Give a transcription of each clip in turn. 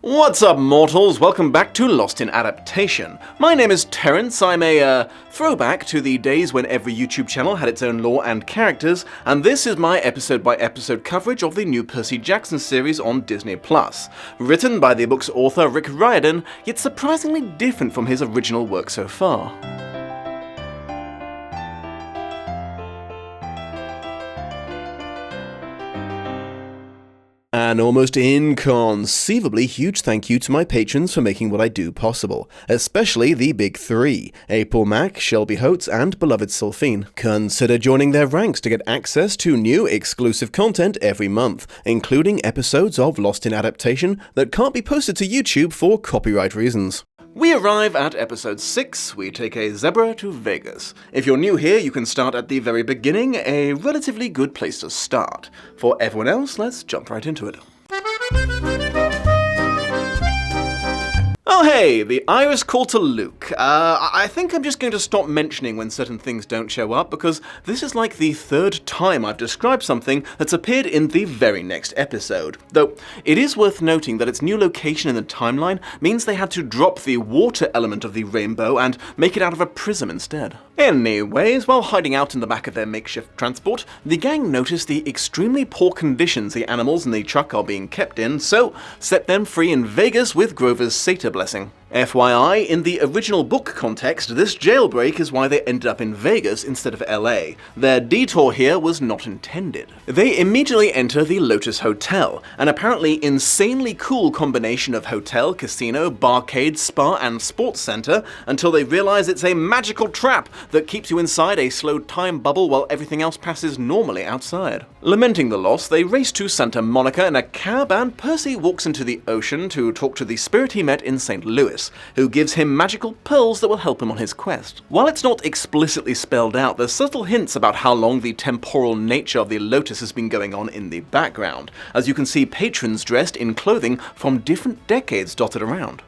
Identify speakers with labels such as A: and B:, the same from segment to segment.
A: What's up, mortals? Welcome back to Lost in Adaptation. My name is Terrence. I'm a throwback to the days when every YouTube channel had its own lore and characters, and this is my episode-by-episode coverage of the new Percy Jackson series on Disney+. Written by the book's author Rick Riordan, yet surprisingly different from his original work so far. An almost inconceivably huge thank you to my patrons for making what I do possible, especially the big three, April Mack, Shelby Holtz, and beloved Sylphine. Consider joining their ranks to get access to new exclusive content every month, including episodes of Lost in Adaptation that can't be posted to YouTube for copyright reasons. We arrive at episode 6, we take a zebra to Vegas. If you're new here, you can start at the very beginning, a relatively good place to start. For everyone else, let's jump right into it. Oh hey, the Iris call to Luke. I think I'm just going to stop mentioning when certain things don't show up, because this is like the third time I've described something that's appeared in the very next episode. Though, it is worth noting that its new location in the timeline means they had to drop the water element of the rainbow and make it out of a prism instead. Anyways, while hiding out in the back of their makeshift transport, the gang notice the extremely poor conditions the animals in the truck are being kept in, so set them free in Vegas with Grover's satyr blessing. FYI, in the original book context, this jailbreak is why they ended up in Vegas instead of LA. Their detour here was not intended. They immediately enter the Lotus Hotel, an apparently insanely cool combination of hotel, casino, barcade, spa, and sports center, until they realize it's a magical trap that keeps you inside a slow time bubble while everything else passes normally outside. Lamenting the loss, they race to Santa Monica in a cab, and Percy walks into the ocean to talk to the spirit he met in St. Louis, who gives him magical pearls that will help him on his quest. While it's not explicitly spelled out, there's subtle hints about how long the temporal nature of the Lotus has been going on in the background, as you can see patrons dressed in clothing from different decades dotted around.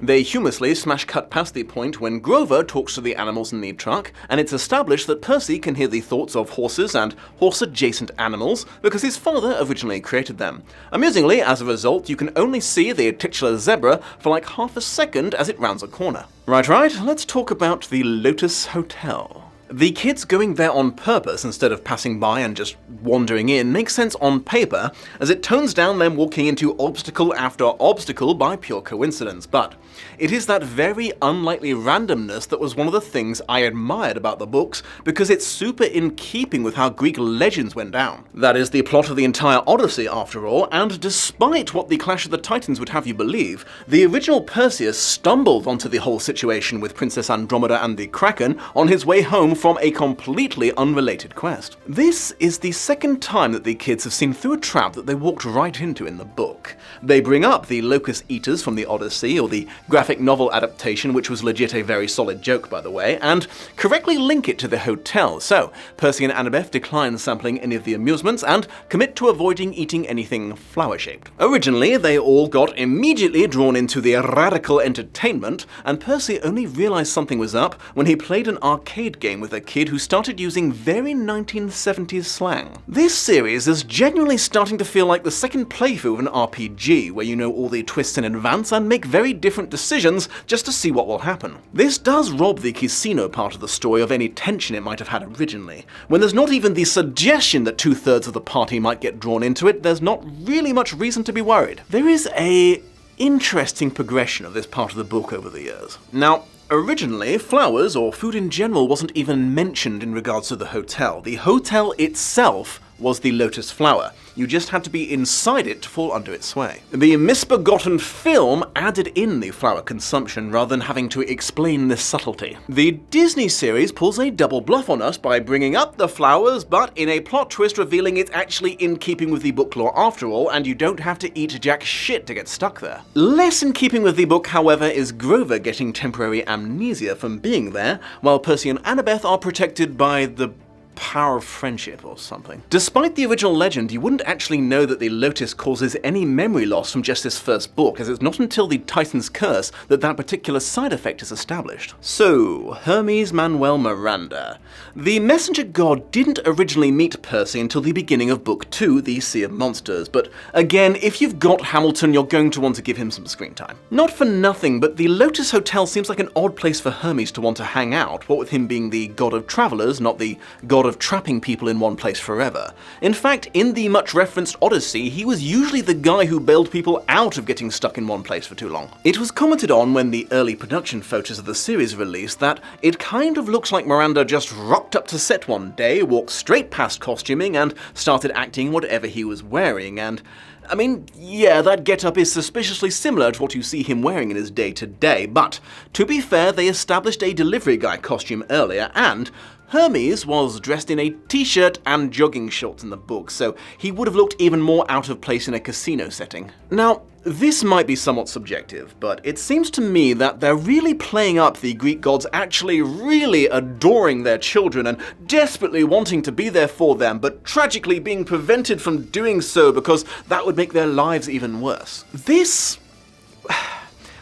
A: They humorously smash cut past the point when Grover talks to the animals in the truck, and it's established that Percy can hear the thoughts of horses and horse-adjacent animals because his father originally created them. Amusingly, as a result, you can only see the titular zebra for like half a second as it rounds a corner. Right, let's talk about the Lotus Hotel. The kids going there on purpose instead of passing by and just wandering in makes sense on paper, as it tones down them walking into obstacle after obstacle by pure coincidence, but it is that very unlikely randomness that was one of the things I admired about the books, because it's super in keeping with how Greek legends went down. That is the plot of the entire Odyssey, after all, and despite what the Clash of the Titans would have you believe, the original Perseus stumbled onto the whole situation with Princess Andromeda and the Kraken on his way home from a completely unrelated quest. This is the second time that the kids have seen through a trap that they walked right into in the book. They bring up the locust eaters from the Odyssey, or the graphic novel adaptation, which was legit a very solid joke by the way, and correctly link it to the hotel, so Percy and Annabeth decline sampling any of the amusements and commit to avoiding eating anything flower-shaped. Originally, they all got immediately drawn into the radical entertainment, and Percy only realized something was up when he played an arcade game with a kid who started using very 1970s slang. This series is genuinely starting to feel like the second playthrough of an RPG, where you know all the twists in advance and make very different decisions just to see what will happen. This does rob the casino part of the story of any tension it might have had originally. When there's not even the suggestion that 2/3 of the party might get drawn into it, there's not really much reason to be worried. There is a interesting progression of this part of the book over the years. Now, originally, flowers, or food in general, wasn't even mentioned in regards to the hotel. The hotel itself was the lotus flower. You just had to be inside it to fall under its sway. The misbegotten film added in the flower consumption rather than having to explain this subtlety. The Disney series pulls a double bluff on us by bringing up the flowers, but in a plot twist revealing it's actually in keeping with the book lore after all, and you don't have to eat jack shit to get stuck there. Less in keeping with the book, however, is Grover getting temporary amnesia from being there, while Percy and Annabeth are protected by the power of friendship or something. Despite the original legend, you wouldn't actually know that the Lotus causes any memory loss from just this first book, as it's not until the Titan's Curse that that particular side effect is established. So, Hermes Manuel Miranda. The messenger god didn't originally meet Percy until the beginning of Book 2, The Sea of Monsters, but again, if you've got Hamilton, you're going to want to give him some screen time. Not for nothing, but the Lotus Hotel seems like an odd place for Hermes to want to hang out, what with him being the god of travelers, not the god of trapping people in one place forever. In fact, in the much-referenced Odyssey, he was usually the guy who bailed people out of getting stuck in one place for too long. It was commented on when the early production photos of the series released that it kind of looks like Miranda just rocked up to set one day, walked straight past costuming, and started acting whatever he was wearing, and I mean, yeah, that getup is suspiciously similar to what you see him wearing in his day-to-day, but to be fair, they established a delivery guy costume earlier, and Hermes was dressed in a t-shirt and jogging shorts in the book, so he would have looked even more out of place in a casino setting. Now, this might be somewhat subjective, but it seems to me that they're really playing up the Greek gods actually really adoring their children and desperately wanting to be there for them, but tragically being prevented from doing so because that would make their lives even worse. This...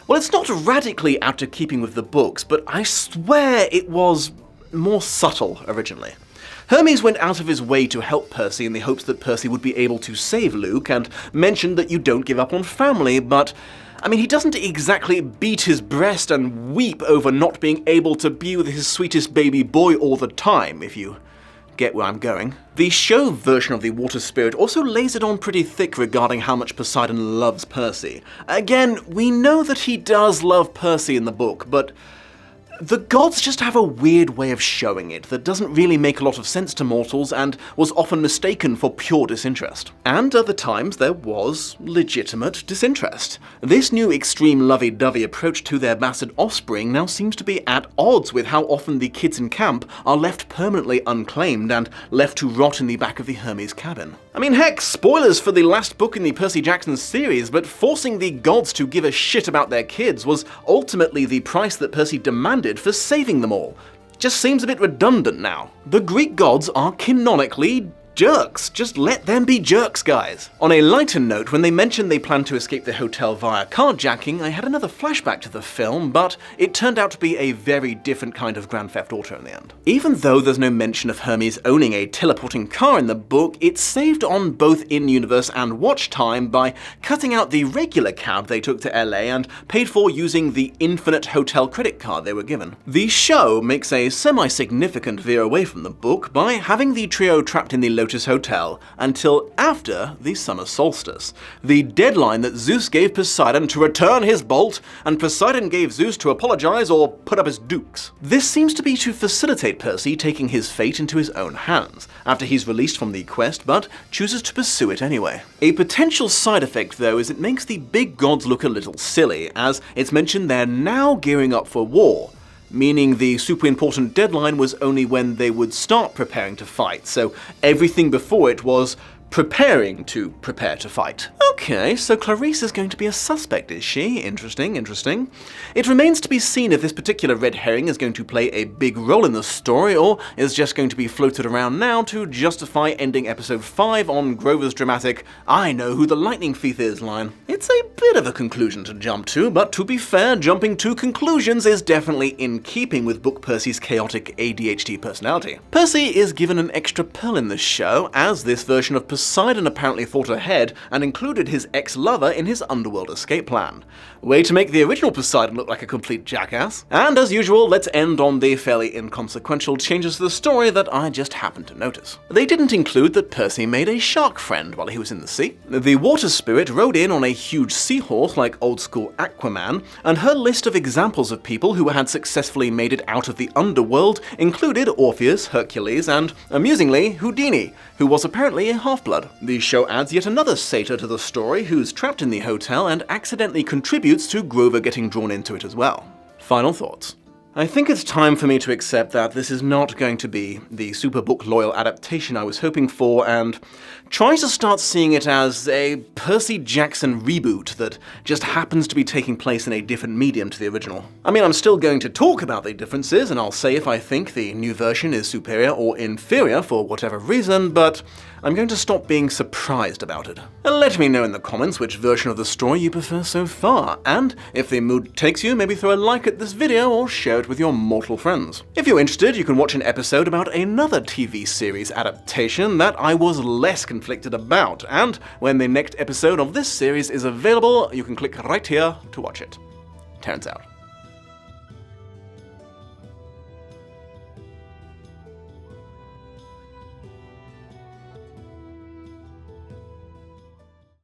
A: well, it's not radically out of keeping with the books, but I swear it was more subtle originally. Hermes went out of his way to help Percy in the hopes that Percy would be able to save Luke, and mentioned that you don't give up on family, but I mean, he doesn't exactly beat his breast and weep over not being able to be with his sweetest baby boy all the time, if you get where I'm going. The show version of the water spirit also lays it on pretty thick regarding how much Poseidon loves Percy. Again, we know that he does love Percy in the book, but the gods just have a weird way of showing it that doesn't really make a lot of sense to mortals and was often mistaken for pure disinterest. And other times there was legitimate disinterest. This new extreme lovey-dovey approach to their bastard offspring now seems to be at odds with how often the kids in camp are left permanently unclaimed and left to rot in the back of the Hermes cabin. I mean, heck, spoilers for the last book in the Percy Jackson series, but forcing the gods to give a shit about their kids was ultimately the price that Percy demanded for saving them all. Just seems a bit redundant now. The Greek gods are canonically jerks. Just let them be jerks, guys. On a lighter note, when they mentioned they planned to escape the hotel via carjacking, I had another flashback to the film, but it turned out to be a very different kind of Grand Theft Auto in the end. Even though there's no mention of Hermes owning a teleporting car in the book, it's saved on both in-universe and watch time by cutting out the regular cab they took to LA and paid for using the infinite hotel credit card they were given. The show makes a semi-significant veer away from the book by having the trio trapped in the Lotus Hotel until after the summer solstice, the deadline that Zeus gave Poseidon to return his bolt, and Poseidon gave Zeus to apologize or put up his dukes. This seems to be to facilitate Percy taking his fate into his own hands, after he's released from the quest, but chooses to pursue it anyway. A potential side effect, though, is it makes the big gods look a little silly, as it's mentioned they're now gearing up for war, meaning the super important deadline was only when they would start preparing to fight, so everything before it was preparing to prepare to fight. Okay, so Clarice is going to be a suspect, is she? Interesting, interesting. It remains to be seen if this particular red herring is going to play a big role in the story, or is just going to be floated around now to justify ending episode 5 on Grover's dramatic "I know who the lightning thief is" line. It's a bit of a conclusion to jump to, but to be fair, jumping to conclusions is definitely in keeping with Book Percy's chaotic ADHD personality. Percy is given an extra pearl in this show, as this version of Poseidon apparently thought ahead and included his ex-lover in his underworld escape plan. Way to make the original Poseidon look like a complete jackass. And as usual, let's end on the fairly inconsequential changes to the story that I just happened to notice. They didn't include that Percy made a shark friend while he was in the sea. The water spirit rode in on a huge seahorse like old school Aquaman, and her list of examples of people who had successfully made it out of the underworld included Orpheus, Hercules, and, amusingly, Houdini, who was apparently a half-blood. The show adds yet another satyr to the story who's trapped in the hotel and accidentally contributes to Grover getting drawn into it as well. Final thoughts. I think it's time for me to accept that this is not going to be the Superbook loyal adaptation I was hoping for, and try to start seeing it as a Percy Jackson reboot that just happens to be taking place in a different medium to the original. I mean, I'm still going to talk about the differences, and I'll say if I think the new version is superior or inferior for whatever reason, but I'm going to stop being surprised about it. And let me know in the comments which version of the story you prefer so far, and if the mood takes you, maybe throw a like at this video or share it with your mortal friends. If you're interested, you can watch an episode about another TV series adaptation that I was less conflicted about, and when the next episode of this series is available, you can click right here to watch it. Terrence out.